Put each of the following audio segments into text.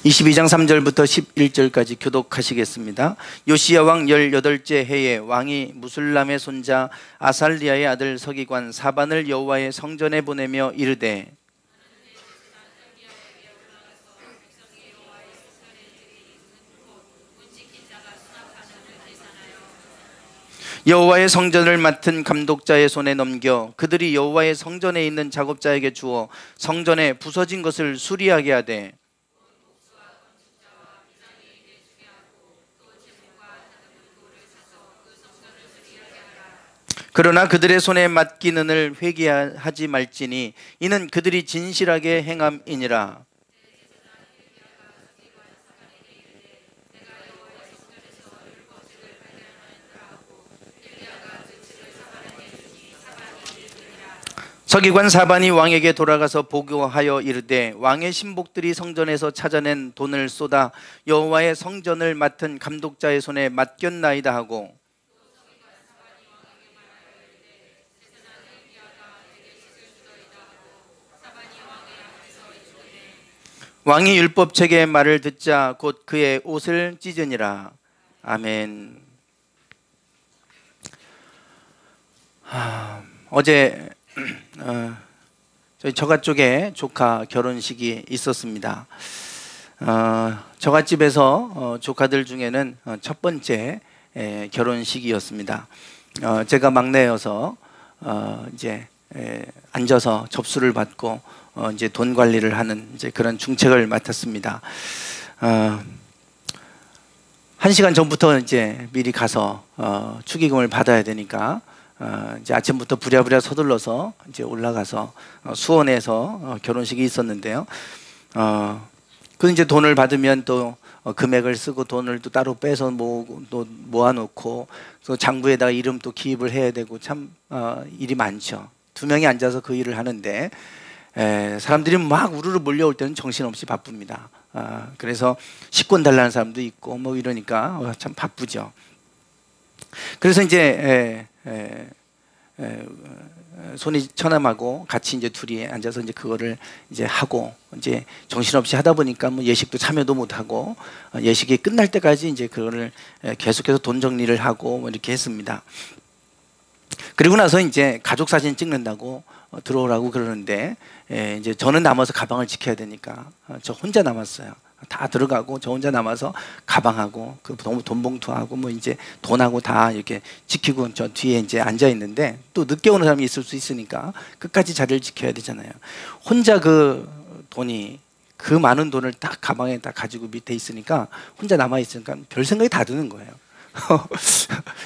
22장 3절부터 11절까지 교독하시겠습니다. 요시야 왕 18째 해에 왕이 무술람의 손자 아살리아의 아들 서기관 사반을 여호와의 성전에 보내며 이르되 여호와의 성전을 맡은 감독자의 손에 넘겨 그들이 여호와의 성전에 있는 작업자에게 주어 성전에 부서진 것을 수리하게 하되 그러나 그들의 손에 맡기는을 회개하지 말지니 이는 그들이 진실하게 행함이니라. 서기관 사반이 왕에게 돌아가서 보고하여 이르되 왕의 신복들이 성전에서 찾아낸 돈을 쏟아 여호와의 성전을 맡은 감독자의 손에 맡겼나이다 하고 왕이 율법책의 말을 듣자 곧 그의 옷을 찢으니라. 아멘. 어제 저희 처가 쪽에 조카 결혼식이 있었습니다. 처갓집에서 조카들 중에는 첫 번째 결혼식이었습니다. 제가 막내여서 이제 앉아서 접수를 받고 이제 돈 관리를 하는 이제 그런 중책을 맡았습니다. 1시간 전부터 이제 미리 가서 축의금을 받아야 되니까 이제 아침부터 부랴부랴 서둘러서 이제 올라가서 수원에서 결혼식이 있었는데요. 그 이제 돈을 받으면 또 금액을 쓰고 돈을 또 따로 빼서 또 모아놓고 또 장부에다가 이름 또 기입을 해야 되고 참 일이 많죠. 2명이 앉아서 그 일을 하는데 사람들이 막 우르르 몰려올 때는 정신없이 바쁩니다. 그래서 식권 달라는 사람도 있고 뭐 이러니까 참 바쁘죠. 그래서 이제 손이 처남하고 같이 이제 둘이 앉아서 이제 그거를 이제 하고 이제 정신없이 하다 보니까 뭐 예식도 참여도 못 하고 예식이 끝날 때까지 이제 그거를 계속해서 돈 정리를 하고 뭐 이렇게 했습니다. 그리고 나서 이제 가족 사진 찍는다고 들어오라고 그러는데 이제 저는 남아서 가방을 지켜야 되니까 저 혼자 남았어요. 다 들어가고 저 혼자 남아서 가방하고 그 돈 봉투하고 뭐 이제 돈하고 다 이렇게 지키고 저 뒤에 이제 앉아 있는데 또 늦게 오는 사람이 있을 수 있으니까 끝까지 자리를 지켜야 되잖아요. 혼자 그 돈이 그 많은 돈을 딱 가방에 딱 가지고 밑에 있으니까 혼자 남아 있으니까 별 생각이 다 드는 거예요.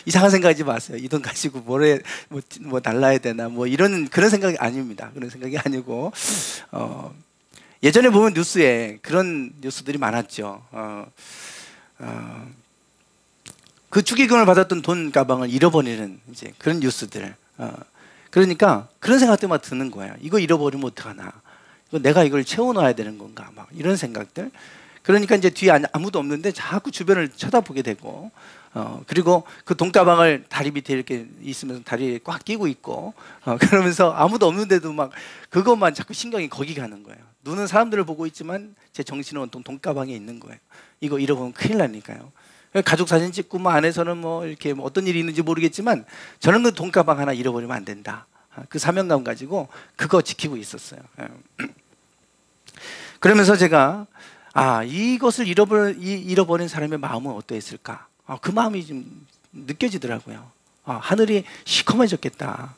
이상한 생각하지 마세요. 이 돈 가지고 뭐 날라야 되나 뭐 이런 그런 생각이 아닙니다. 그런 생각이 아니고 예전에 보면 뉴스에 그런 뉴스들이 많았죠. 그 축의금을 받았던 돈 가방을 잃어버리는 이제 그런 뉴스들. 그러니까 그런 생각들이 막 드는 거예요. 이거 잃어버리면 어떡하나? 내가 이걸 채워넣어야 되는 건가? 막 이런 생각들. 그러니까 이제 뒤에 아무도 없는데 자꾸 주변을 쳐다보게 되고, 그리고 그 돈가방을 다리 밑에 이렇게 있으면서 다리에 꽉 끼고 있고, 그러면서 아무도 없는데도 막 그것만 자꾸 신경이 거기 가는 거예요. 눈은 사람들을 보고 있지만 제 정신은 온통 돈가방에 있는 거예요. 이거 잃어보면 큰일 나니까요. 가족 사진 찍고 뭐 안에서는 뭐 이렇게 뭐 어떤 일이 있는지 모르겠지만 저는 그 돈가방 하나 잃어버리면 안 된다. 그 사명감 가지고 그거 지키고 있었어요. 그러면서 제가 이것을 잃어버린 사람의 마음은 어떠했을까? 그 마음이 좀 느껴지더라고요. 하늘이 시커매졌겠다.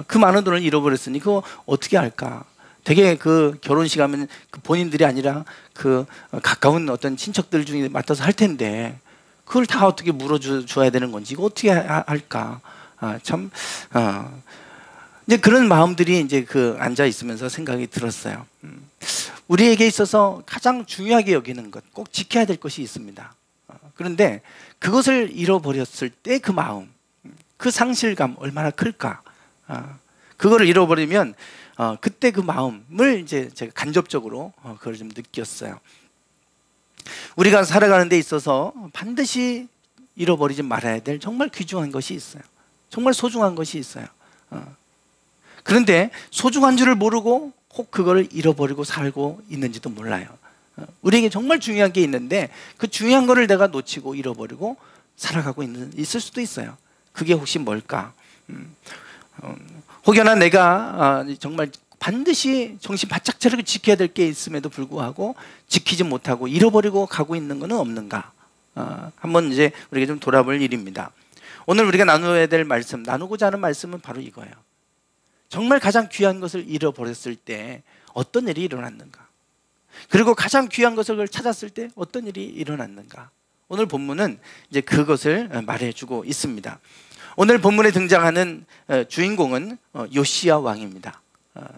그 많은 돈을 잃어버렸으니 그거 어떻게 할까? 되게 그 결혼식 하면 그 본인들이 아니라 그 가까운 어떤 친척들 중에 맡아서 할 텐데 그걸 다 어떻게 물어줘야 되는 건지 이거 어떻게 할까? 이제 그런 마음들이 이제 그 앉아 있으면서 생각이 들었어요. 우리에게 있어서 가장 중요하게 여기는 것, 꼭 지켜야 될 것이 있습니다. 그런데 그것을 잃어버렸을 때 그 마음, 그 상실감 얼마나 클까? 그거를 잃어버리면 그때 그 마음을 이제 제가 간접적으로 그걸 좀 느꼈어요. 우리가 살아가는 데 있어서 반드시 잃어버리지 말아야 될 정말 귀중한 것이 있어요. 정말 소중한 것이 있어요. 그런데 소중한 줄을 모르고 혹 그거를 잃어버리고 살고 있는지도 몰라요. 우리에게 정말 중요한 게 있는데 그 중요한 거를 내가 놓치고 잃어버리고 살아가고 있을 수도 있어요. 그게 혹시 뭘까? 혹여나 내가 정말 반드시 정신 바짝 차리고 지켜야 될 게 있음에도 불구하고 지키지 못하고 잃어버리고 가고 있는 것은 없는가? 한번 이제 우리가 좀 돌아볼 일입니다. 오늘 우리가 나누어야 될 말씀, 나누고자 하는 말씀은 바로 이거예요. 정말 가장 귀한 것을 잃어버렸을 때 어떤 일이 일어났는가? 그리고 가장 귀한 것을 찾았을 때 어떤 일이 일어났는가? 오늘 본문은 이제 그것을 말해주고 있습니다. 오늘 본문에 등장하는 주인공은 요시야 왕입니다.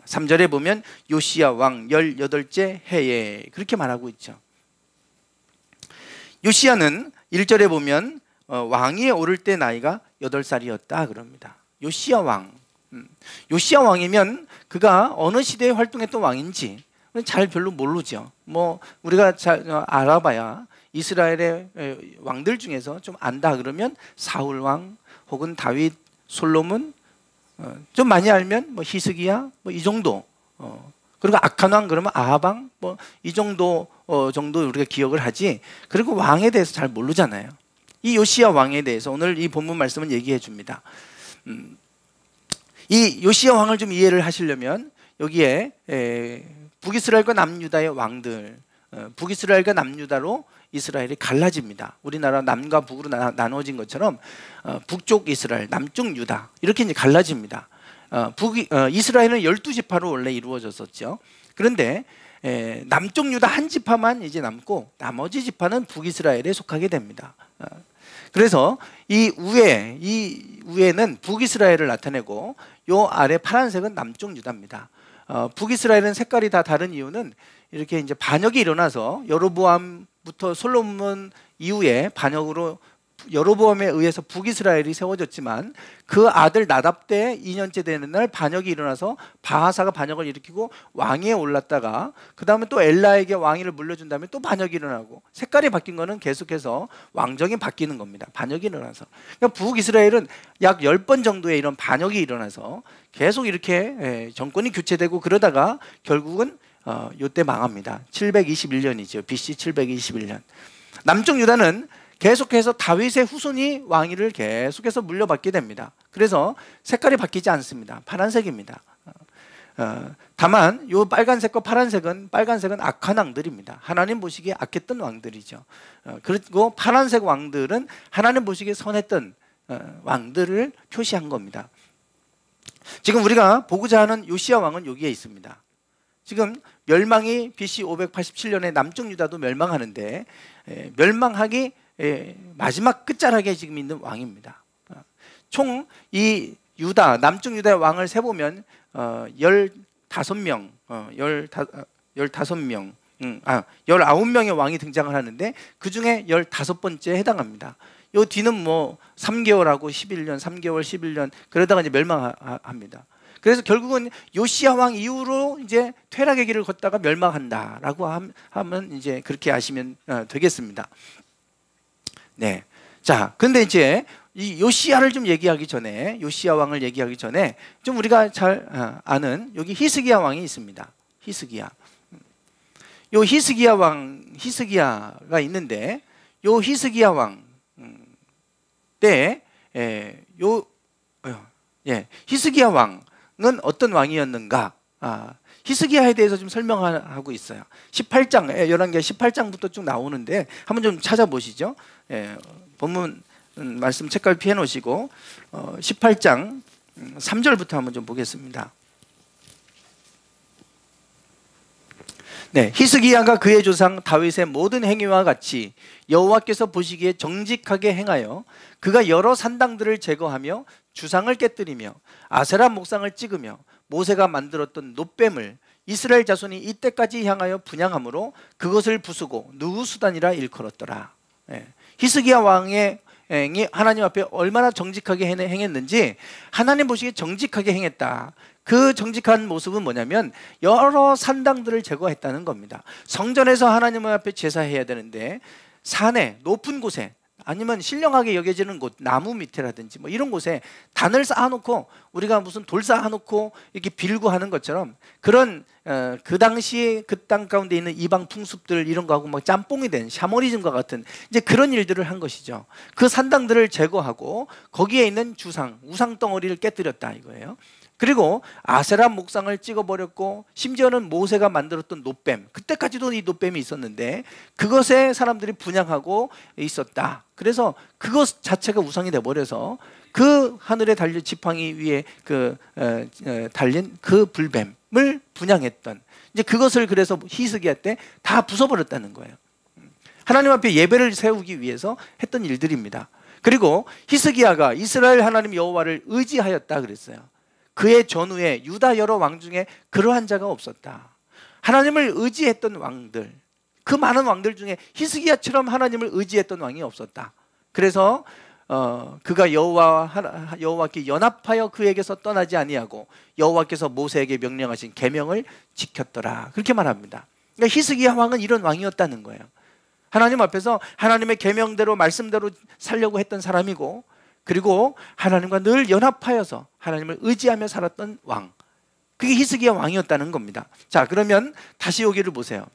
3절에 보면 요시야 왕 18째 해에 그렇게 말하고 있죠. 요시야는 1절에 보면 왕위에 오를 때 나이가 8살이었다 그럽니다. 요시야 왕. 요시야 왕이면 그가 어느 시대에 활동했던 왕인지 잘 별로 모르죠. 뭐 우리가 잘 알아봐야 이스라엘의 왕들 중에서 좀 안다 그러면 사울 왕 혹은 다윗, 솔로몬, 좀 많이 알면 뭐 히스기야 뭐 이 정도. 그리고 악한 왕 그러면 아합 왕 뭐 이 정도 정도 우리가 기억을 하지. 그리고 왕에 대해서 잘 모르잖아요. 이 요시야 왕에 대해서 오늘 이 본문 말씀은 얘기해 줍니다. 이 요시야 왕을 좀 이해를 하시려면 여기에 북이스라엘과 남유다의 왕들, 북이스라엘과 남유다로 이스라엘이 갈라집니다. 우리나라 남과 북으로 나눠진 것처럼 북쪽 이스라엘, 남쪽 유다 이렇게 이제 갈라집니다. 이스라엘은 12지파로 원래 이루어졌었죠. 그런데 남쪽 유다 한 지파만 이제 남고 나머지 지파는 북이스라엘에 속하게 됩니다. 그래서 이 위에는 북이스라엘을 나타내고 요 아래 파란색은 남쪽 유다입니다. 북이스라엘은 색깔이 다 다른 이유는 이렇게 이제 반역이 일어나서 여로보암부터 솔로몬 이후에 반역으로 여로보암에 의해서 북이스라엘이 세워졌지만 그 아들 나답 때 2년째 되는 날 반역이 일어나서 바하사가 반역을 일으키고 왕위에 올랐다가 그 다음에 또 엘라에게 왕위를 물려준 다음에 또 반역이 일어나고 색깔이 바뀐 거는 계속해서 왕정이 바뀌는 겁니다. 반역이 일어나서. 그러니까 북이스라엘은 약 10번 정도의 이런 반역이 일어나서 계속 이렇게 정권이 교체되고 그러다가 결국은 요때 망합니다. 721년이죠. BC 721년. 남쪽 유다는 계속해서 다윗의 후손이 왕위를 계속해서 물려받게 됩니다. 그래서 색깔이 바뀌지 않습니다. 파란색입니다. 다만 이 빨간색과 파란색은 악한 왕들입니다. 하나님 보시기에 악했던 왕들이죠. 그리고 파란색 왕들은 하나님 보시기에 선했던 왕들을 표시한 겁니다. 지금 우리가 보고자 하는 요시야 왕은 여기에 있습니다. 지금 멸망이 BC 587년에 남쪽 유다도 멸망하는데 멸망하기 마지막 끝자락에 지금 있는 왕입니다. 총 이 유다 남쪽 유다의 왕을 세 보면 15명, 19명의 왕이 등장을 하는데 그 중에 15번째에 해당합니다. 요 뒤는 뭐 3개월하고 11년, 3개월, 11년 그러다가 이제 멸망합니다. 그래서 결국은 요시야 왕 이후로 이제 퇴락의 길을 걷다가 멸망한다라고 하면 이제 그렇게 아시면 되겠습니다. 네. 자, 근데 이제 이 요시야를 좀 얘기하기 전에 요시야 왕을 얘기하기 전에 좀 우리가 잘 아는 여기 히스기야 왕이 있습니다. 히스기야. 요 히스기야가 있는데 요 히스기야 왕 때 히스기야 왕은 어떤 왕이었는가? 히스기야에 대해서 좀 설명하고 있어요. 18장, 열왕기하 18장부터 쭉 나오는데 한번 좀 찾아보시죠. 본문 말씀 책갈 피해 놓으시고 18장 3절부터 한번 좀 보겠습니다. 네, 히스기야가 그의 조상 다윗의 모든 행위와 같이 여호와께서 보시기에 정직하게 행하여 그가 여러 산당들을 제거하며 주상을 깨뜨리며 아세라 목상을 찍으며 모세가 만들었던 놋뱀을 이스라엘 자손이 이때까지 향하여 분향함으로 그것을 부수고 누후수단이라 일컬었더라. 히스기야 왕의 행이 하나님 앞에 얼마나 정직하게 행했는지 하나님 보시기에 정직하게 행했다. 그 정직한 모습은 뭐냐면 여러 산당들을 제거했다는 겁니다. 성전에서 하나님 앞에 제사해야 되는데 산에 높은 곳에 아니면 신령하게 여겨지는 곳, 나무 밑에라든지 뭐 이런 곳에 단을 쌓아놓고 우리가 무슨 돌 쌓아놓고 이렇게 빌고 하는 것처럼 그런 그 당시에 그 땅 가운데 있는 이방 풍습들 이런 거하고 막 짬뽕이 된 샤머니즘과 같은 이제 그런 일들을 한 것이죠. 그 산당들을 제거하고 거기에 있는 주상, 우상 덩어리를 깨뜨렸다 이거예요. 그리고 아세라 목상을 찍어버렸고 심지어는 모세가 만들었던 놋뱀, 그때까지도 이 놋뱀이 있었는데 그것에 사람들이 분향하고 있었다. 그래서 그것 자체가 우상이 돼버려서 그 하늘에 달린 지팡이 위에 달린 그 불뱀을 분향했던, 이제 그것을 그래서 히스기야 때 다 부숴버렸다는 거예요. 하나님 앞에 예배를 세우기 위해서 했던 일들입니다. 그리고 히스기야가 이스라엘 하나님 여호와를 의지하였다 그랬어요. 그의 전후에 유다 여러 왕 중에 그러한 자가 없었다. 하나님을 의지했던 왕들, 그 많은 왕들 중에 히스기야처럼 하나님을 의지했던 왕이 없었다. 그래서 그가 여호와께 연합하여 그에게서 떠나지 아니하고 여호와께서 모세에게 명령하신 계명을 지켰더라. 그렇게 말합니다. 그러니까 히스기야 왕은 이런 왕이었다는 거예요. 하나님 앞에서 하나님의 계명대로 말씀대로 살려고 했던 사람이고, 그리고 하나님과 늘 연합하여서 하나님을 의지하며 살았던 왕, 그게 히스기야 왕이었다는 겁니다. 자, 그러면 다시 여기를 보세요.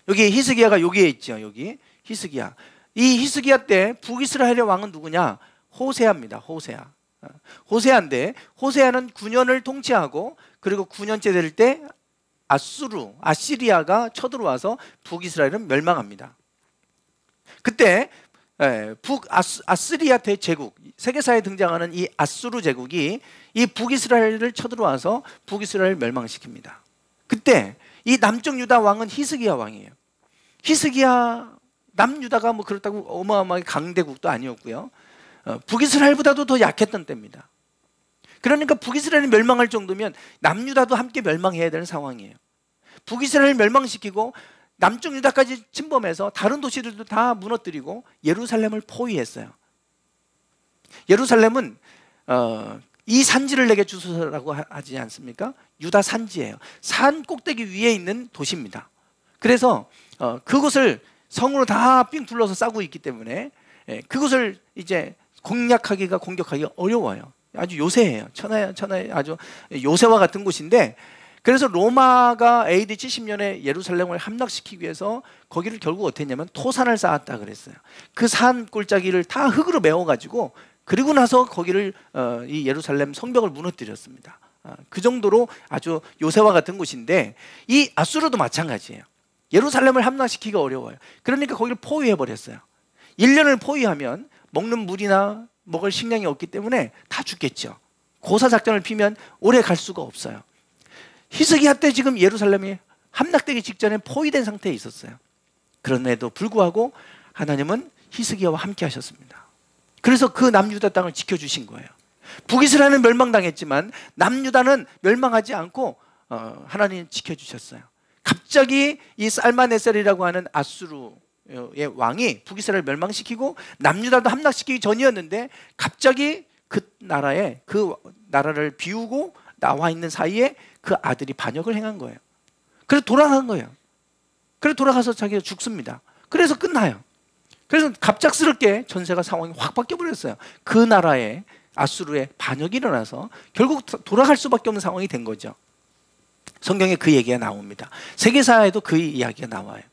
여기 히스기야가 여기에 있죠. 여기 히스기야. 이 히스기야 때 북이스라엘의 왕은 누구냐? 호세아입니다. 호세아인데 호세아는 9년을 통치하고, 그리고 9년째 될 때 아시리아가 쳐들어와서 북이스라엘은 멸망합니다. 그때 북아시리아 대제국, 세계사에 등장하는 이 아수르 제국이 이 북이스라엘을 쳐들어와서 북이스라엘을 멸망시킵니다. 그때 이 남쪽 유다 왕은 히스기야 왕이에요. 히스기야, 남유다가 뭐 그렇다고 어마어마하게 강대국도 아니었고요. 북이스라엘보다도 더 약했던 때입니다. 그러니까 북이스라엘이 멸망할 정도면 남유다도 함께 멸망해야 되는 상황이에요. 북이스라엘을 멸망시키고 남쪽 유다까지 침범해서 다른 도시들도 다 무너뜨리고 예루살렘을 포위했어요. 예루살렘은 이 산지를 내게 주소서라고 하지 않습니까? 유다 산지예요. 산 꼭대기 위에 있는 도시입니다. 그래서 그곳을 성으로 다 삥 둘러서 싸고 있기 때문에 그곳을 이제 공격하기가 어려워요. 아주 요새예요. 천하의 아주 요새와 같은 곳인데, 그래서 로마가 AD 70년에 예루살렘을 함락시키기 위해서 거기를 결국 어떻게 했냐면 토산을 쌓았다 그랬어요. 그 산 골짜기를 다 흙으로 메워가지고, 그리고 나서 거기를 이 예루살렘 성벽을 무너뜨렸습니다. 그 정도로 아주 요새와 같은 곳인데, 이 아수르도 마찬가지예요. 예루살렘을 함락시키기가 어려워요. 그러니까 거기를 포위해버렸어요. 1년을 포위하면 먹는 물이나 먹을 식량이 없기 때문에 다 죽겠죠. 고사작전을 피면 오래 갈 수가 없어요. 히스기야 때 지금 예루살렘이 함락되기 직전에 포위된 상태에 있었어요. 그럼에도 불구하고 하나님은 히스기야와 함께 하셨습니다. 그래서 그 남유다 땅을 지켜주신 거예요. 북이스라엘은 멸망당했지만 남유다는 멸망하지 않고 하나님 지켜주셨어요. 갑자기 이 살마네셀이라고 하는 아수르의 왕이 북이스라엘을 멸망시키고 남유다도 함락시키기 전이었는데, 갑자기 그 나라를 비우고 나와 있는 사이에 그 아들이 반역을 행한 거예요. 그래서 돌아간 거예요. 그래서 돌아가서 자기가 죽습니다. 그래서 끝나요. 그래서 갑작스럽게 전세가 상황이 확 바뀌어버렸어요. 그 나라에 아수르의 반역이 일어나서 결국 돌아갈 수밖에 없는 상황이 된 거죠. 성경에 그 얘기가 나옵니다. 세계사에도 그 이야기가 나와요.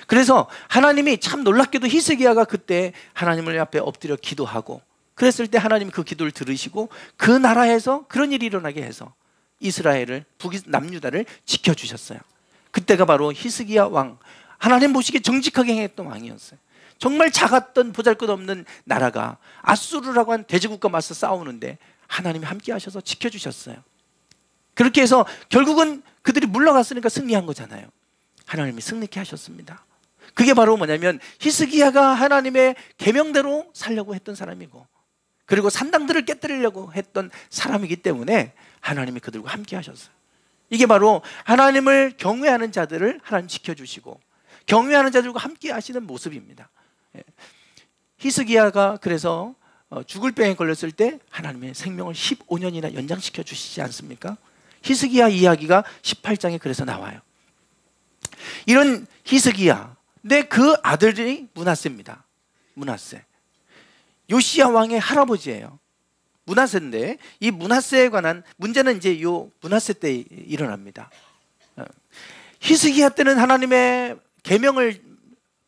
그래서 하나님이 참 놀랍게도 히스기야가 그때 하나님을 앞에 엎드려 기도하고 그랬을 때 하나님이 그 기도를 들으시고 그 나라에서 그런 일이 일어나게 해서 이스라엘을, 남유다를 지켜주셨어요. 그때가 바로 히스기야 왕, 하나님 보시기에 정직하게 행했던 왕이었어요. 정말 작았던 보잘것없는 나라가 아수르라고 한 대제국과 맞서 싸우는데 하나님이 함께 하셔서 지켜주셨어요. 그렇게 해서 결국은 그들이 물러갔으니까 승리한 거잖아요. 하나님이 승리케 하셨습니다. 그게 바로 뭐냐면 히스기야가 하나님의 계명대로 살려고 했던 사람이고, 그리고 산당들을 깨뜨리려고 했던 사람이기 때문에 하나님이 그들과 함께 하셨어요. 이게 바로 하나님을 경외하는 자들을 하나님 지켜주시고 경외하는 자들과 함께 하시는 모습입니다. 히스기야가 그래서 죽을 병에 걸렸을 때 하나님의 생명을 15년이나 연장시켜 주시지 않습니까? 히스기야 이야기가 18장에 그래서 나와요. 이런 히스기야, 근데 그 아들이 므낫세입니다. 므낫세. 요시야 왕의 할아버지예요. 므낫세인데 이 므낫세에 관한 문제는 이제 요 므낫세 때 일어납니다. 히스기야 때는 하나님의 계명을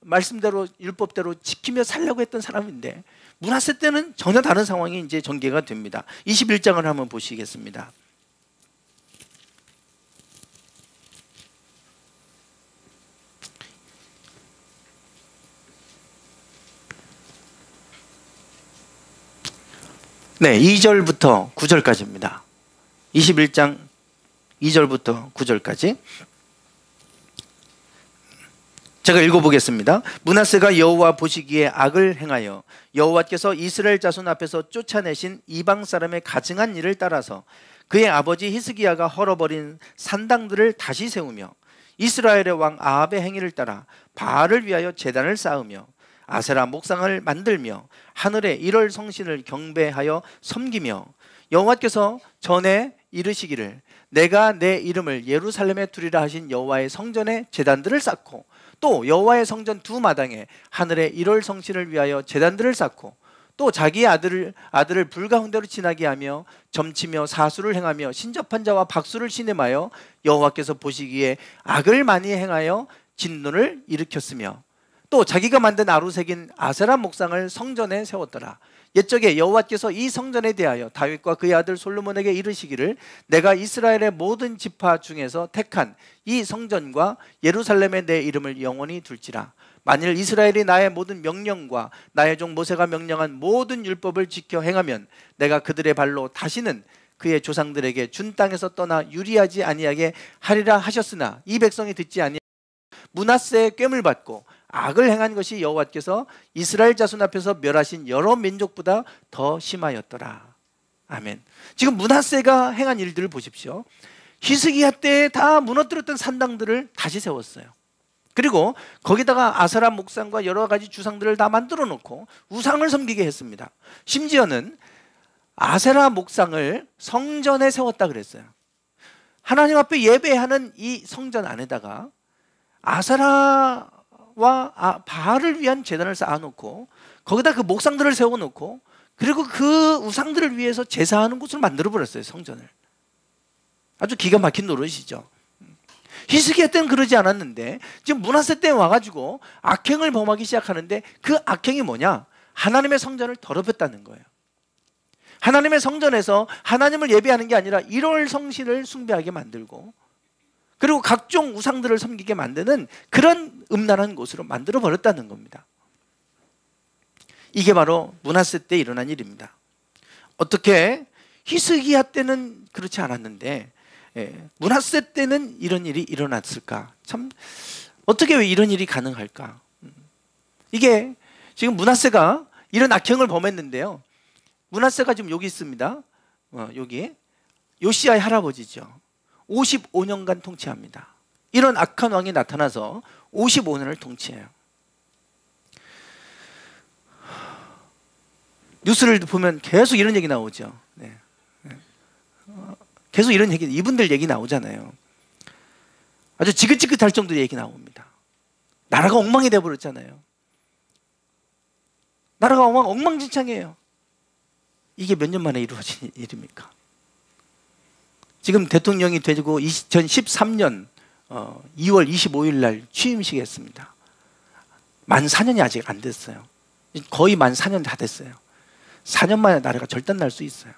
말씀대로 율법대로 지키며 살려고 했던 사람인데 므낫세 때는 전혀 다른 상황이 이제 전개가 됩니다. 21장을 한번 보시겠습니다. 네, 2절부터 9절까지입니다. 21장 2절부터 9절까지 제가 읽어보겠습니다. 므낫세가 여호와 보시기에 악을 행하여 여호와께서 이스라엘 자손 앞에서 쫓아내신 이방 사람의 가증한 일을 따라서 그의 아버지 히스기야가 헐어버린 산당들을 다시 세우며 이스라엘의 왕 아합의 행위를 따라 바알을 위하여 제단을 쌓으며 아세라 목상을 만들며 하늘의 일월 성신을 경배하여 섬기며 여호와께서 전에 이르시기를 내가 내 이름을 예루살렘에 두리라 하신 여호와의 성전에 제단들을 쌓고 또 여호와의 성전 두 마당에 하늘의 일월 성신을 위하여 제단들을 쌓고 또 자기의 아들을 불 가운데로 지나게 하며 점치며 사수를 행하며 신접한 자와 박수를 시nem하여 여호와께서 보시기에 악을 많이 행하여 진노를 일으켰으며 또 자기가 만든 아루색인 아세라 목상을 성전에 세웠더라. 옛적에 여호와께서 이 성전에 대하여 다윗과 그의 아들 솔로몬에게 이르시기를 내가 이스라엘의 모든 지파 중에서 택한 이 성전과 예루살렘에 내 이름을 영원히 둘지라. 만일 이스라엘이 나의 모든 명령과 나의 종 모세가 명령한 모든 율법을 지켜 행하면 내가 그들의 발로 다시는 그의 조상들에게 준 땅에서 떠나 유리하지 아니하게 하리라 하셨으나 이 백성이 듣지 아니하고 므낫세의 꾀물 받고 악을 행한 것이 여호와께서 이스라엘 자손 앞에서 멸하신 여러 민족보다 더 심하였더라. 아멘. 지금 므낫세가 행한 일들을 보십시오. 히스기야 때 다 무너뜨렸던 산당들을 다시 세웠어요. 그리고 거기다가 아세라 목상과 여러 가지 주상들을 다 만들어 놓고 우상을 섬기게 했습니다. 심지어는 아세라 목상을 성전에 세웠다 그랬어요. 하나님 앞에 예배하는 이 성전 안에다가 아세라와 바알을 위한 제단을 쌓아놓고 거기다 그 목상들을 세워놓고 그리고 그 우상들을 위해서 제사하는 곳을 만들어버렸어요. 성전을. 아주 기가 막힌 노릇이죠. 히스기야 때는 그러지 않았는데 지금 므낫세 때 와가지고 악행을 범하기 시작하는데 그 악행이 뭐냐? 하나님의 성전을 더럽혔다는 거예요. 하나님의 성전에서 하나님을 예배하는 게 아니라 일월 성신을 숭배하게 만들고 그리고 각종 우상들을 섬기게 만드는 그런 음란한 곳으로 만들어 버렸다는 겁니다. 이게 바로 므낫세 때 일어난 일입니다. 어떻게 히스기야 때는 그렇지 않았는데 므낫세 때는 이런 일이 일어났을까? 참 어떻게 왜 이런 일이 가능할까? 이게 지금 므낫세가 이런 악행을 범했는데요. 므낫세가 지금 여기 있습니다. 여기 요시야의 할아버지죠. 55년간 통치합니다. 이런 악한 왕이 나타나서 55년을 통치해요. 뉴스를 보면 계속 이런 얘기 나오죠. 네. 계속 이런 얘기, 이분들 얘기 나오잖아요. 아주 지긋지긋할 정도로 얘기 나옵니다. 나라가 엉망이 되어버렸잖아요. 나라가 엉망진창이에요. 이게 몇 년 만에 이루어진 일입니까? 지금 대통령이 되고 2013년 2월 25일 날 취임식 했습니다. 만 4년이 아직 안 됐어요. 거의 만 4년 다 됐어요. 4년 만에 나라가 절단날 수 있어요.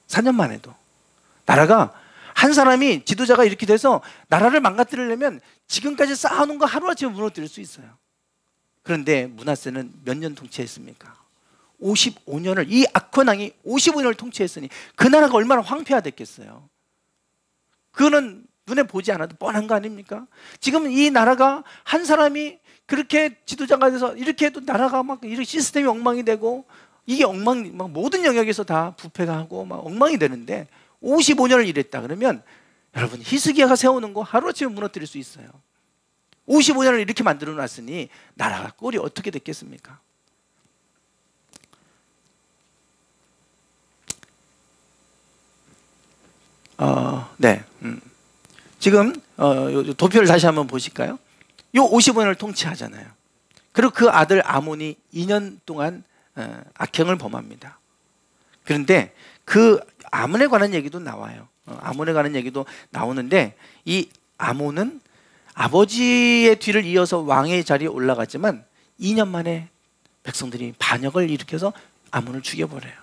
4년 만에도. 나라가 한 사람이 지도자가 이렇게 돼서 나라를 망가뜨리려면 지금까지 쌓아놓은 거 하루아침에 무너뜨릴 수 있어요. 그런데 므낫세는 몇 년 통치했습니까? 55년을, 이 악한 왕이 55년을 통치했으니 그 나라가 얼마나 황폐화됐겠어요. 그거는 눈에 보지 않아도 뻔한 거 아닙니까? 지금 이 나라가 한 사람이 그렇게 지도자가 돼서 이렇게 해도 나라가 막 이렇게 시스템이 엉망이 되고 이게 막 모든 영역에서 다 부패가 하고 막 엉망이 되는데 55년을 일했다 그러면 여러분 히스기야가 세우는 거 하루아침에 무너뜨릴 수 있어요. 55년을 이렇게 만들어 놨으니 나라가 꼴이 어떻게 됐겠습니까? 네. 지금 도표를 다시 한번 보실까요? 요 55년을 통치하잖아요. 그리고 그 아들 아몬이 2년 동안 악행을 범합니다. 그런데 그 아몬에 관한 얘기도 나와요. 아몬에 관한 얘기도 나오는데, 이 아몬은 아버지의 뒤를 이어서 왕의 자리에 올라갔지만 2년 만에 백성들이 반역을 일으켜서 아몬을 죽여버려요.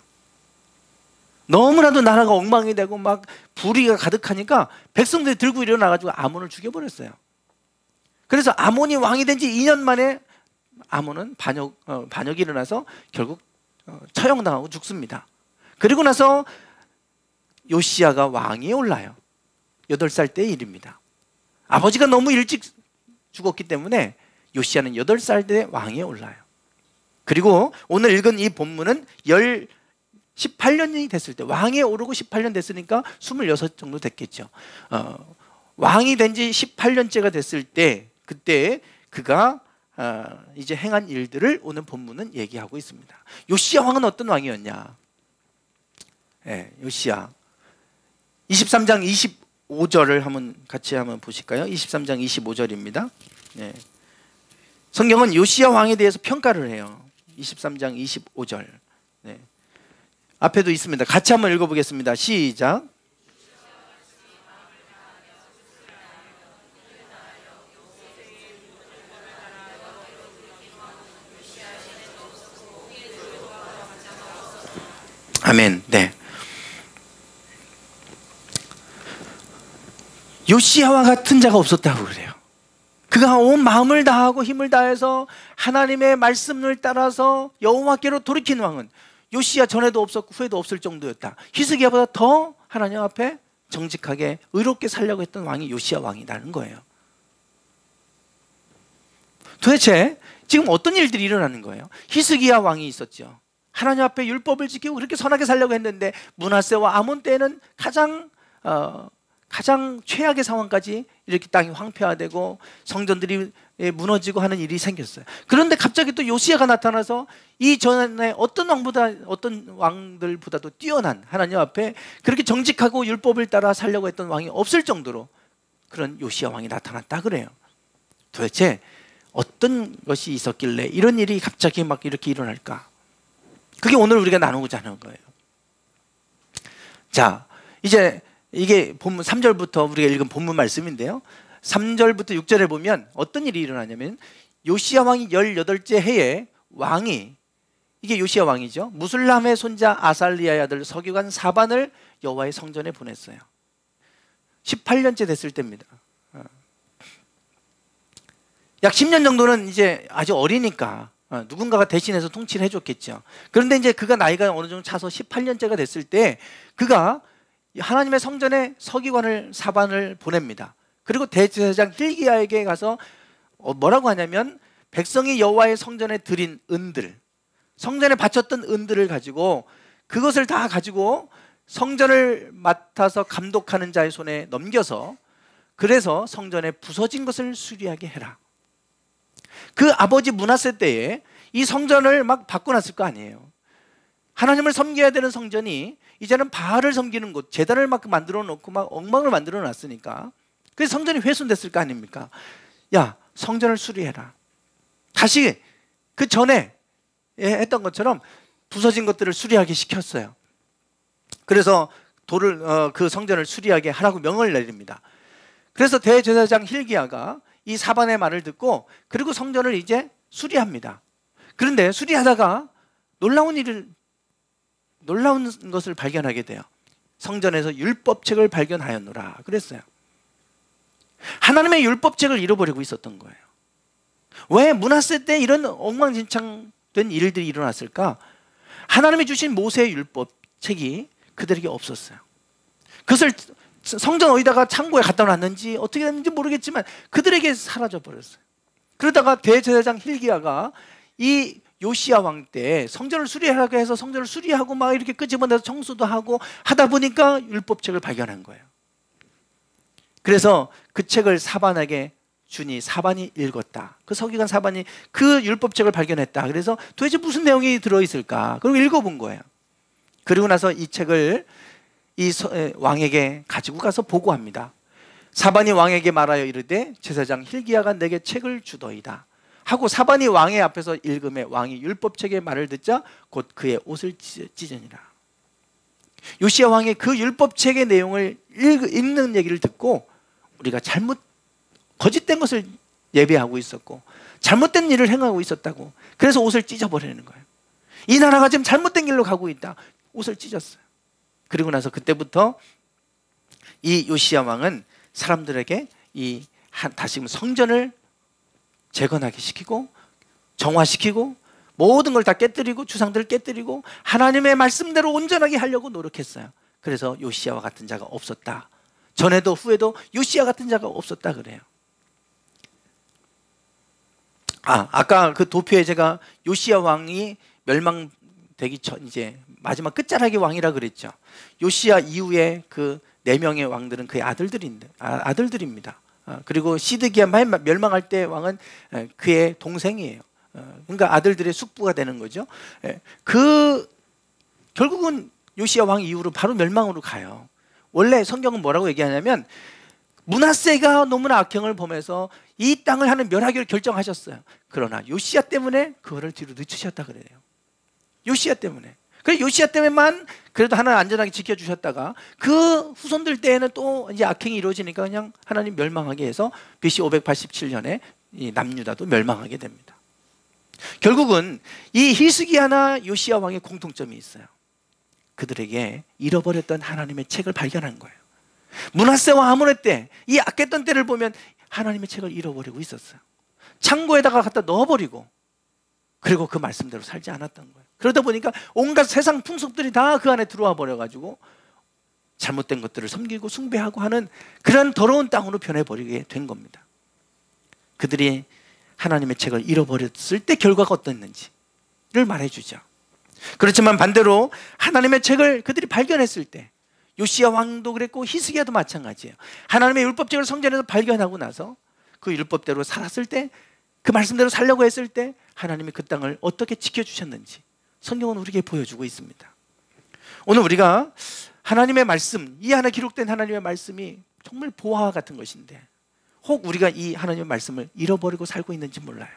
너무나도 나라가 엉망이 되고 막 불의가 가득하니까 백성들이 들고 일어나가지고 아몬을 죽여버렸어요. 그래서 아몬이 왕이 된 지 2년 만에 아몬은 반역이 일어나서 결국 처형당하고 죽습니다. 그리고 나서 요시야가 왕위에 올라요. 8살 때의 일입니다. 아버지가 너무 일찍 죽었기 때문에 요시야는 8살 때 왕위에 올라요. 그리고 오늘 읽은 이 본문은 18년이 됐을 때, 왕위에 오르고 18년 됐으니까 26 정도 됐겠죠. 왕이 된 지 18년째가 됐을 때, 그때 그가 이제 행한 일들을 오늘 본문은 얘기하고 있습니다. 요시야 왕은 어떤 왕이었냐? 요시야 23장 25절을 같이 한번 보실까요? 23장 25절입니다. 성경은 요시야 왕에 대해서 평가를 해요. 23장 25절. 앞에도 있습니다. 같이 한번 읽어보겠습니다. 시작. 아멘. 네. 요시야와 같은 자가 없었다고 그래요. 그가 온 마음을 다하고 힘을 다해서 하나님의 말씀을 따라서 여호와께로 돌이킨 왕은 요시야 전에도 없었고 후에도 없을 정도였다. 히스기야보다 더 하나님 앞에 정직하게 의롭게 살려고 했던 왕이 요시야 왕이라는 거예요. 도대체 지금 어떤 일들이 일어나는 거예요? 히스기야 왕이 있었죠. 하나님 앞에 율법을 지키고 그렇게 선하게 살려고 했는데 므낫세와 아몬 때는 가장 최악의 상황까지 이렇게 땅이 황폐화되고 성전들이 무너지고 하는 일이 생겼어요. 그런데 갑자기 또 요시야가 나타나서 이 전에 어떤 왕들보다도 뛰어난, 하나님 앞에 그렇게 정직하고 율법을 따라 살려고 했던 왕이 없을 정도로 그런 요시야 왕이 나타났다 그래요. 도대체 어떤 것이 있었길래 이런 일이 갑자기 막 이렇게 일어날까? 그게 오늘 우리가 나누고자 하는 거예요. 자, 이제 이게 본문 3절부터 우리가 읽은 본문 말씀인데요, 3절부터 6절에 보면 어떤 일이 일어나냐면, 요시야 왕이 18째 해에 왕이, 이게 요시야 왕이죠, 무술람의 손자 아살리야의 아들 서기관 사반을 여호와의 성전에 보냈어요. 18년째 됐을 때입니다. 약 10년 정도는 이제 아주 어리니까 누군가가 대신해서 통치를 해줬겠죠. 그런데 이제 그가 나이가 어느 정도 차서 18년째가 됐을 때 그가 하나님의 성전에 서기관을 사반을 보냅니다. 그리고 대제사장 힐기야에게 가서 뭐라고 하냐면, 백성이 여호와의 성전에 드린 은들, 성전에 바쳤던 은들을 가지고, 그것을 다 가지고 성전을 맡아서 감독하는 자의 손에 넘겨서, 그래서 성전에 부서진 것을 수리하게 해라. 그 아버지 므낫세 때에 이 성전을 막 바꿔놨을 거 아니에요. 하나님을 섬겨야 되는 성전이 이제는 바알을 섬기는 곳, 제단을 막 만들어 놓고 막 엉망을 만들어 놨으니까, 그래서 성전이 훼손됐을 거 아닙니까? 야, 성전을 수리해라. 다시 그 전에 했던 것처럼 부서진 것들을 수리하게 시켰어요. 그래서 그 성전을 수리하게 하라고 명을 내립니다. 그래서 대제사장 힐기야가 이 사반의 말을 듣고, 그리고 성전을 이제 수리합니다. 그런데 수리하다가 놀라운 것을 발견하게 돼요. 성전에서 율법책을 발견하였노라 그랬어요. 하나님의 율법책을 잃어버리고 있었던 거예요. 왜 므낫세 때 이런 엉망진창된 일들이 일어났을까? 하나님이 주신 모세의 율법책이 그들에게 없었어요. 그것을 성전 어디다가 창고에 갖다 놨는지 어떻게 됐는지 모르겠지만 그들에게 사라져 버렸어요. 그러다가 대제사장 힐기야가 이 요시야 왕 때 성전을 수리하라고 해서 성전을 수리하고 막 이렇게 끄집어내서 청소도 하고 하다 보니까 율법책을 발견한 거예요. 그래서 그 책을 사반에게 주니 사반이 읽었다. 그 서기관 사반이 그 율법책을 발견했다. 그래서 도대체 무슨 내용이 들어있을까? 그리고 읽어본 거예요. 그리고 나서 이 책을 이 왕에게 가지고 가서 보고합니다. 사반이 왕에게 말하여 이르되 제사장 힐기야가 내게 책을 주더이다. 하고 사반이 왕의 앞에서 읽음에 왕이 율법책의 말을 듣자 곧 그의 옷을 찢으니라. 요시야 왕의 그 율법책의 내용을 읽는 얘기를 듣고 우리가 거짓된 것을 예배하고 있었고 잘못된 일을 행하고 있었다고, 그래서 옷을 찢어버리는 거예요. 이 나라가 지금 잘못된 길로 가고 있다. 옷을 찢었어요. 그리고 나서 그때부터 이 요시야 왕은 사람들에게 다시금 성전을 재건하게 시키고 정화시키고 모든 걸 다 깨뜨리고 주상들을 깨뜨리고 하나님의 말씀대로 온전하게 하려고 노력했어요. 그래서 요시야와 같은 자가 없었다. 전에도 후에도 요시야 같은 자가 없었다 그래요. 아까 그 도표에 제가 요시야 왕이 멸망되기 전 이제 마지막 끝자락의 왕이라 그랬죠. 요시야 이후에 그 4명의 왕들은 그의 아들들입니다. 그리고 시드기야 멸망할 때 왕은 그의 동생이에요. 그러니까 아들들의 숙부가 되는 거죠. 결국은 요시야 왕 이후로 바로 멸망으로 가요. 원래 성경은 뭐라고 얘기하냐면 므낫세가 너무나 악행을 범해서 이 땅을 하는 멸하기를 결정하셨어요. 그러나 요시야 때문에 그거를 뒤로 늦추셨다 그래요. 요시야 때문에. 그래서 요시야 때문에만 그래도 하나님 안전하게 지켜주셨다가 그 후손들 때에는 또 이제 악행이 이루어지니까 그냥 하나님 멸망하게 해서 BC 587년에 이 남유다도 멸망하게 됩니다. 결국은 이 히스기야나 요시야 왕의 공통점이 있어요. 그들에게 잃어버렸던 하나님의 책을 발견한 거예요. 므낫세와 아모레 때, 이 악했던 때를 보면 하나님의 책을 잃어버리고 있었어요. 창고에다가 갖다 넣어버리고 그리고 그 말씀대로 살지 않았던 거예요. 그러다 보니까 온갖 세상 풍속들이 다 그 안에 들어와 버려가지고 잘못된 것들을 섬기고 숭배하고 하는 그런 더러운 땅으로 변해버리게 된 겁니다. 그들이 하나님의 책을 잃어버렸을 때 결과가 어땠는지를 말해주죠. 그렇지만 반대로 하나님의 책을 그들이 발견했을 때, 요시야 왕도 그랬고 히스기야도 마찬가지예요. 하나님의 율법책을 성전에서 발견하고 나서 그 율법대로 살았을 때, 그 말씀대로 살려고 했을 때 하나님이 그 땅을 어떻게 지켜주셨는지 성경은 우리에게 보여주고 있습니다. 오늘 우리가 하나님의 말씀, 이 안에 기록된 하나님의 말씀이 정말 보화와 같은 것인데 혹 우리가 이 하나님의 말씀을 잃어버리고 살고 있는지 몰라요.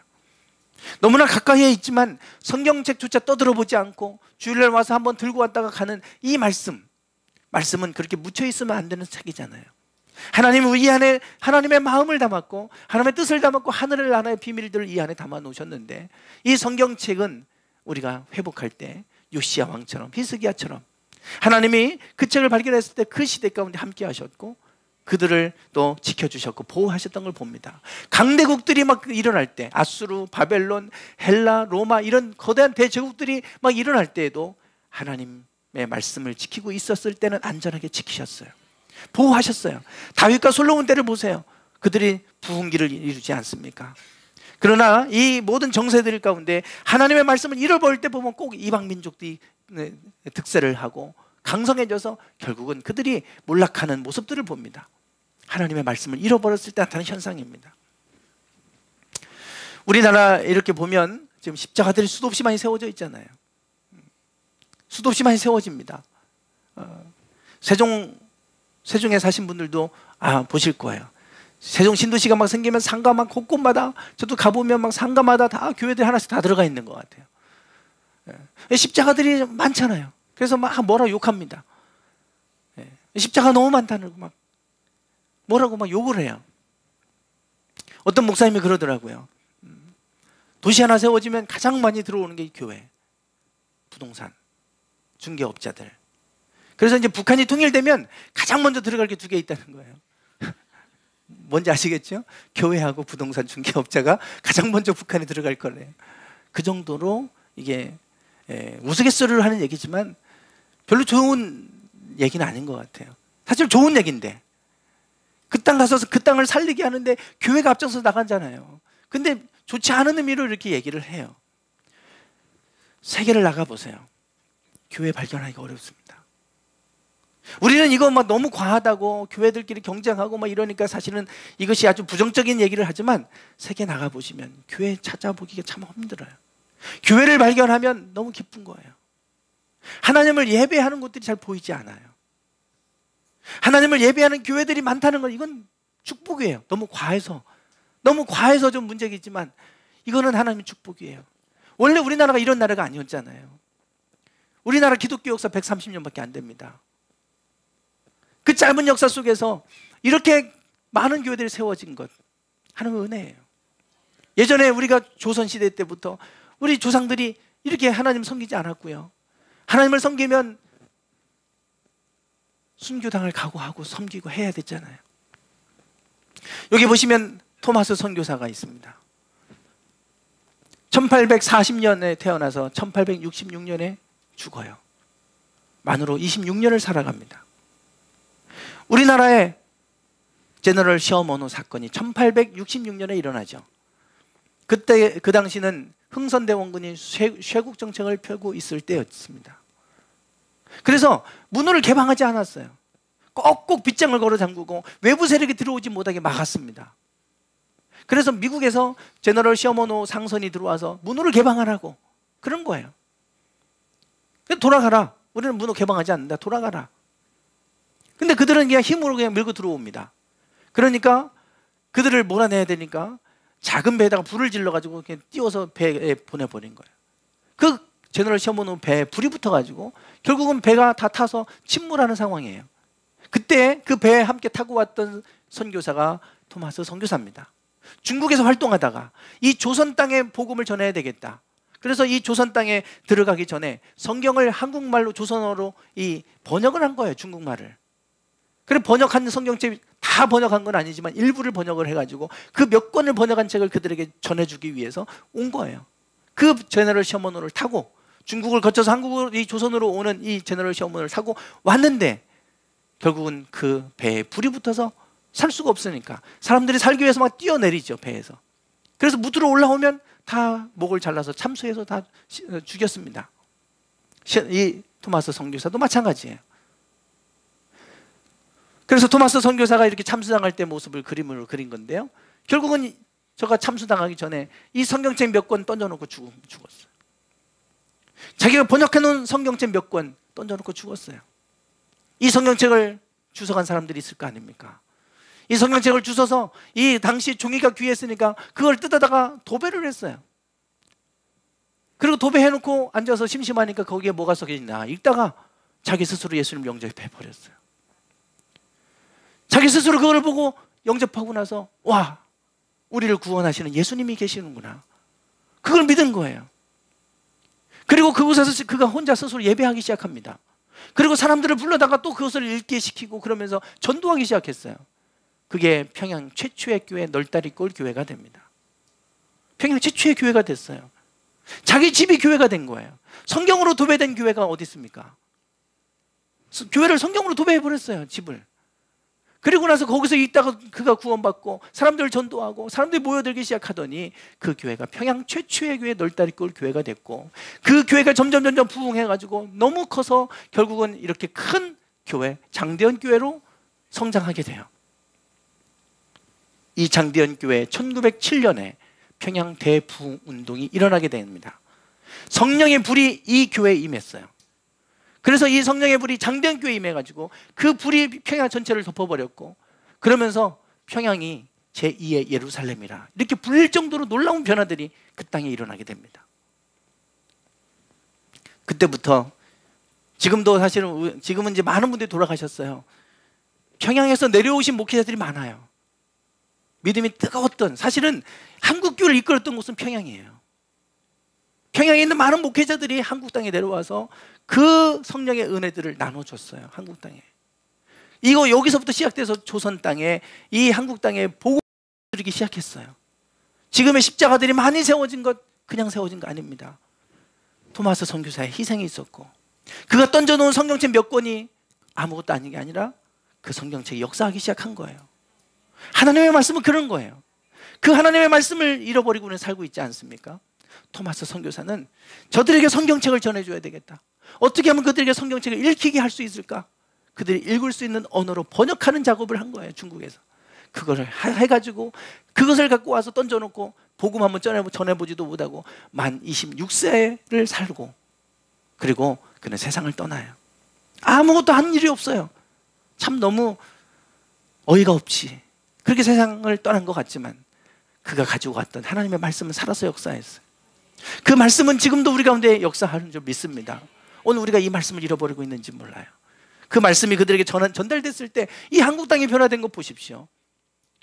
너무나 가까이에 있지만 성경책조차 떠들어보지 않고 주일날 와서 한번 들고 왔다가 가는 이 말씀은 그렇게 묻혀 있으면 안 되는 책이잖아요. 하나님은 이 안에 하나님의 마음을 담았고 하나님의 뜻을 담았고 하늘 나라의 비밀들을 이 안에 담아 놓으셨는데, 이 성경책은 우리가 회복할 때 요시야 왕처럼 히스기야처럼 하나님이 그 책을 발견했을 때 그 시대 가운데 함께 하셨고 그들을 또 지켜주셨고 보호하셨던 걸 봅니다. 강대국들이 막 일어날 때, 아수르, 바벨론, 헬라, 로마 이런 거대한 대제국들이 막 일어날 때에도 하나님의 말씀을 지키고 있었을 때는 안전하게 지키셨어요. 보호하셨어요. 다윗과 솔로몬 때를 보세요. 그들이 부흥기를 이루지 않습니까? 그러나 이 모든 정세들 가운데 하나님의 말씀을 잃어버릴 때 보면 꼭 이방 민족들이 득세를 하고 강성해져서 결국은 그들이 몰락하는 모습들을 봅니다. 하나님의 말씀을 잃어버렸을 때 나타나는 현상입니다. 우리나라 이렇게 보면 지금 십자가들이 수도 없이 많이 세워져 있잖아요. 수도 없이 많이 세워집니다. 세종에 사신 분들도 보실 거예요. 세종 신도시가 막 생기면 상가 막 곳곳마다, 저도 가보면 막 상가마다 다 교회들이 하나씩 다 들어가 있는 것 같아요. 십자가들이 많잖아요. 그래서 막 뭐라 욕합니다. 십자가 너무 많다는 막 뭐라고 막 욕을 해요. 어떤 목사님이 그러더라고요. 도시 하나 세워지면 가장 많이 들어오는 게 교회, 부동산, 중개업자들. 그래서 이제 북한이 통일되면 가장 먼저 들어갈 게 2개 있다는 거예요. 뭔지 아시겠죠? 교회하고 부동산 중개업자가 가장 먼저 북한에 들어갈 거래요. 그 정도로 이게 우스갯소리를 하는 얘기지만 별로 좋은 얘기는 아닌 것 같아요. 사실 좋은 얘기인데 그 땅 가서 그 땅을 살리게 하는데 교회가 앞장서 나가잖아요. 근데 좋지 않은 의미로 이렇게 얘기를 해요. 세계를 나가보세요. 교회 발견하기가 어렵습니다. 우리는 이거 막 너무 과하다고 교회들끼리 경쟁하고 막 이러니까 사실은 이것이 아주 부정적인 얘기를 하지만 세계 나가보시면 교회 찾아보기가 참 힘들어요. 교회를 발견하면 너무 기쁜 거예요. 하나님을 예배하는 곳들이 잘 보이지 않아요. 하나님을 예배하는 교회들이 많다는 건 이건 축복이에요. 너무 과해서 좀 문제겠지만 이거는 하나님의 축복이에요. 원래 우리나라가 이런 나라가 아니었잖아요. 우리나라 기독교 역사 130년밖에 안 됩니다. 그 짧은 역사 속에서 이렇게 많은 교회들이 세워진 것, 하나님의 은혜예요. 예전에 우리가 조선시대 때부터 우리 조상들이 이렇게 하나님 섬기지 않았고요. 하나님을 섬기면 순교당을 각오하고 섬기고 해야 됐잖아요. 여기 보시면 토마스 선교사가 있습니다. 1840년에 태어나서 1866년에 죽어요. 만으로 26년을 살아갑니다. 우리나라에 제너럴 시어머노 사건이 1866년에 일어나죠. 그때 그 당시는 흥선대 원군이 쇄국 정책을 펴고 있을 때였습니다. 그래서 문호를 개방하지 않았어요. 꼭꼭 빗장을 걸어 잠그고 외부 세력이 들어오지 못하게 막았습니다. 그래서 미국에서 제너럴 시어머노 상선이 들어와서 문호를 개방하라고 그런 거예요. 돌아가라. 우리는 문호 개방하지 않는다. 돌아가라. 근데 그들은 그냥 힘으로 그냥 밀고 들어옵니다. 그러니까 그들을 몰아내야 되니까 작은 배에다가 불을 질러가지고 그냥 띄워서 배에 보내버린 거예요. 그 제너럴 시어머노 배에 불이 붙어가지고 결국은 배가 다 타서 침몰하는 상황이에요. 그때 그 배에 함께 타고 왔던 선교사가 토마스 선교사입니다. 중국에서 활동하다가 이 조선 땅에 복음을 전해야 되겠다. 그래서 이 조선 땅에 들어가기 전에 성경을 한국말로 조선어로 이 번역을 한 거예요. 중국말을. 그래 번역한 성경책 다 번역한 건 아니지만 일부를 번역을 해가지고 그 몇 권을 번역한 책을 그들에게 전해주기 위해서 온 거예요. 그 제너럴 시어머노를 타고 중국을 거쳐서 한국으로 이 조선으로 오는 이 제너럴 시어머노를 타고 왔는데 결국은 그 배에 불이 붙어서 살 수가 없으니까 사람들이 살기 위해서 막 뛰어내리죠. 배에서. 그래서 무드로 올라오면 다 목을 잘라서 참수해서 다 죽였습니다. 이 토마스 선교사도 마찬가지예요. 그래서 토마스 선교사가 이렇게 참수당할 때 모습을 그림으로 그린 건데요. 결국은 저가 참수당하기 전에 이 성경책 몇 권 던져놓고 죽었어요. 자기가 번역해놓은 성경책 몇 권 던져놓고 죽었어요. 이 성경책을 주워간 사람들이 있을 거 아닙니까? 이 성경책을 주워서 이 당시 종이가 귀했으니까 그걸 뜯어다가 도배를 했어요. 그리고 도배해놓고 앉아서 심심하니까 거기에 뭐가 썩여있나 읽다가 자기 스스로 예수님 영접해버렸어요. 자기 스스로 그걸 보고 영접하고 나서 와, 우리를 구원하시는 예수님이 계시는구나. 그걸 믿은 거예요. 그리고 그곳에서 그가 혼자 스스로 예배하기 시작합니다. 그리고 사람들을 불러다가 또 그것을 읽게 시키고 그러면서 전도하기 시작했어요. 그게 평양 최초의 교회 널다리골 교회가 됩니다. 평양 최초의 교회가 됐어요. 자기 집이 교회가 된 거예요. 성경으로 도배된 교회가 어디 있습니까? 교회를 성경으로 도배해버렸어요. 집을. 그리고 나서 거기서 있다가 그가 구원받고 사람들을 전도하고 사람들이 모여들기 시작하더니 그 교회가 평양 최초의 교회 널다리골 교회가 됐고 그 교회가 점점 부흥해가지고 너무 커서 결국은 이렇게 큰 교회 장대현 교회로 성장하게 돼요. 이 장대현 교회 1907년에 평양 대부흥운동이 일어나게 됩니다. 성령의 불이 이 교회에 임했어요. 그래서 이 성령의 불이 장대현 교회에 임해가지고 그 불이 평양 전체를 덮어버렸고 그러면서 평양이 제2의 예루살렘이라 이렇게 불릴 정도로 놀라운 변화들이 그 땅에 일어나게 됩니다. 그때부터 지금도 사실은 지금은 이제 많은 분들이 돌아가셨어요. 평양에서 내려오신 목회자들이 많아요. 믿음이 뜨거웠던 사실은 한국교회를 이끌었던 곳은 평양이에요. 평양에 있는 많은 목회자들이 한국 땅에 내려와서 그 성령의 은혜들을 나눠줬어요. 한국 땅에. 이거 여기서부터 시작돼서 조선 땅에 이 한국 땅에 복음을 들기 시작했어요. 지금의 십자가들이 많이 세워진 것 그냥 세워진 거 아닙니다. 토마스 선교사의 희생이 있었고 그가 던져놓은 성경책 몇 권이 아무것도 아닌 게 아니라 그 성경책이 역사하기 시작한 거예요. 하나님의 말씀은 그런 거예요. 그 하나님의 말씀을 잃어버리고는 살고 있지 않습니까? 토마스 선교사는 저들에게 성경책을 전해줘야 되겠다. 어떻게 하면 그들에게 성경책을 읽히게 할 수 있을까? 그들이 읽을 수 있는 언어로 번역하는 작업을 한 거예요. 중국에서. 그거를 해가지고 그것을 갖고 와서 던져놓고 복음 한번 전해보지도 못하고 만 26세를 살고 그리고 그는 세상을 떠나요. 아무것도 한 일이 없어요. 참 너무 어이가 없지. 그렇게 세상을 떠난 것 같지만 그가 가지고 갔던 하나님의 말씀은 살아서 역사했어요. 그 말씀은 지금도 우리 가운데 역사하는 줄 믿습니다. 오늘 우리가 이 말씀을 잃어버리고 있는지 몰라요. 그 말씀이 그들에게 전달됐을 때 이 한국 땅이 변화된 거 보십시오.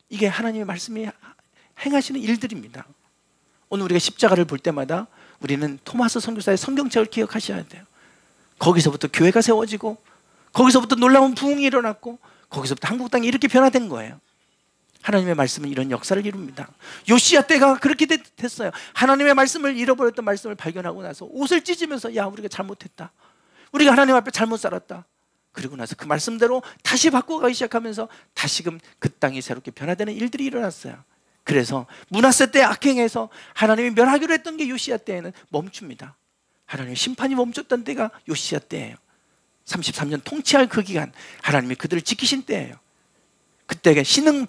이게 하나님의 말씀이 행하시는 일들입니다. 오늘 우리가 십자가를 볼 때마다 우리는 토마스 선교사의 성경책을 기억하셔야 돼요. 거기서부터 교회가 세워지고, 거기서부터 놀라운 부흥이 일어났고, 거기서부터 한국 땅이 이렇게 변화된 거예요. 하나님의 말씀은 이런 역사를 이룹니다. 요시야 때가 그렇게 됐어요. 하나님의 말씀을 잃어버렸던 말씀을 발견하고 나서 옷을 찢으면서 야, 우리가 잘못했다, 우리가 하나님 앞에 잘못 살았다. 그리고 나서 그 말씀대로 다시 바꿔가기 시작하면서 다시금 그 땅이 새롭게 변화되는 일들이 일어났어요. 그래서 므낫세 때 악행해서 하나님이 멸하기로 했던 게 요시야 때에는 멈춥니다. 하나님의 심판이 멈췄던 때가 요시야 때예요. 33년 통치할 그 기간, 하나님이 그들을 지키신 때예요. 그때 신흥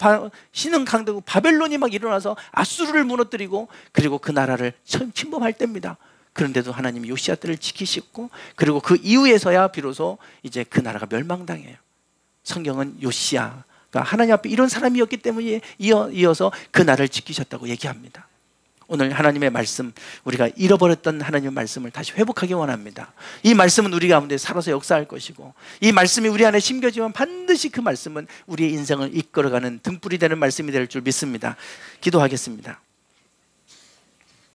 강대국 바벨론이 막 일어나서 아수르를 무너뜨리고, 그리고 그 나라를 침범할 때입니다. 그런데도 하나님이 요시야 때를 지키셨고, 그리고 그 이후에서야 비로소 이제 그 나라가 멸망당해요. 성경은 요시야가 하나님 앞에 이런 사람이었기 때문에 이어서 그 나라를 지키셨다고 얘기합니다. 오늘 하나님의 말씀, 우리가 잃어버렸던 하나님의 말씀을 다시 회복하기 원합니다. 이 말씀은 우리 가운데 살아서 역사할 것이고, 이 말씀이 우리 안에 심겨지면 반드시 그 말씀은 우리의 인생을 이끌어가는 등불이 되는 말씀이 될 줄 믿습니다. 기도하겠습니다.